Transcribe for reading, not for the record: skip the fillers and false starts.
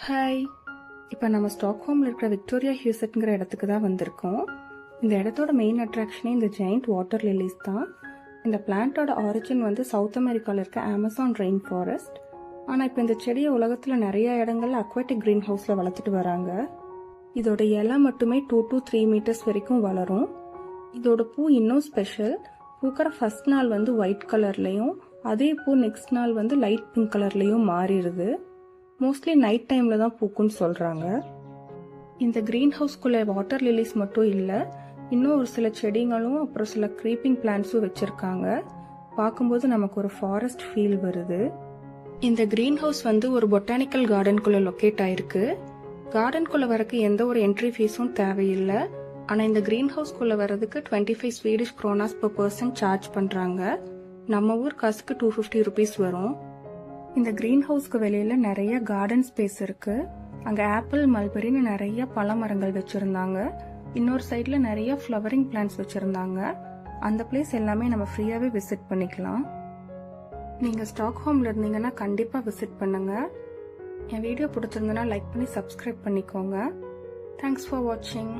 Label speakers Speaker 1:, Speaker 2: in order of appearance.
Speaker 1: Hi, இப்போ நம்ம ஸ்டாக்ஹோமில் இருக்கிற விக்டோரியா ஹியூசெட்ங்கிற இடத்துக்கு தான் வந்திருக்கோம். இந்த இடத்தோட மெயின் அட்ராக்ஷனே இந்த ஜெயண்ட் வாட்டர் லில்லிஸ் தான். இந்த பிளான்ட்டோட ஆரிஜின் வந்து சவுத் அமெரிக்காவில் இருக்க அமேசான் ரெயின் ஃபாரஸ்ட். ஆனால் இப்போ இந்த செடியை உலகத்தில் நிறைய இடங்கள்ல அக்வாட்டிக் க்ரீன் ஹவுஸில் வளர்த்துட்டு வராங்க. இதோட இலை மட்டுமே 2 to 3 மீட்டர்ஸ் வரைக்கும் வளரும். இதோட பூ இன்னும் ஸ்பெஷல். பூக்கிற ஃபர்ஸ்ட் நாள் வந்து ஒயிட் கலர்லையும் அதே பூ நெக்ஸ்ட் நாள் வந்து லைட் பிங்க் கலர்லையும் மாறிடுது. மோஸ்ட்லி நைட் டைமில் தான் பூக்குன்னு சொல்கிறாங்க. இந்த க்ரீன் ஹவுஸ்குள்ளே வாட்டர் லில்லிஸ் மட்டும் இல்லை, இன்னும் ஒரு சில செடிங்களும் அப்புறம் சில க்ரீப்பிங் பிளான்ட்ஸும் வச்சுருக்காங்க. பார்க்கும்போது நமக்கு ஒரு ஃபாரஸ்ட் ஃபீல் வருது. இந்த க்ரீன் ஹவுஸ் வந்து ஒரு பொட்டானிக்கல் கார்டனுக்குள்ளே லொக்கேட் ஆயிருக்கு. கார்டனுக்குள்ளே வரக்கு எந்த ஒரு என்ட்ரி ஃபீஸும் தேவையில்லை. ஆனால் இந்த க்ரீன் ஹவுஸ்குள்ளே வரதுக்கு 25 ஸ்வீடிஷ் க்ரோனாஸ் per person சார்ஜ் பண்ணுறாங்க. நம்ம ஊர் காசுக்கு 250 rupees வரும். இந்த க்ரீன் ஹவுஸ்க்கு வெளியில நிறைய கார்டன் ஸ்பேஸ் இருக்கு. அங்க ஆப்பிள், மல்பெரின்னு நிறைய பழ மரங்கள் வச்சிருந்தாங்க. இன்னொரு சைட்ல நிறைய ஃப்ளவரிங் பிளான்ட்ஸ் வச்சிருந்தாங்க. அந்த பிளேஸ் எல்லாமே நம்ம ஃப்ரீயாவே விசிட் பண்ணிக்கலாம். நீங்க ஸ்டாக்ஹோம்ல இருந்தீங்கன்னா கண்டிப்பா விசிட் பண்ணுங்க. என் வீடியோ பிடிச்சிருந்தனா லைக் பண்ணி சப்ஸ்கிரைப் பண்ணிக்கோங்க. தேங்க்ஸ் ஃபார் வாட்சிங்.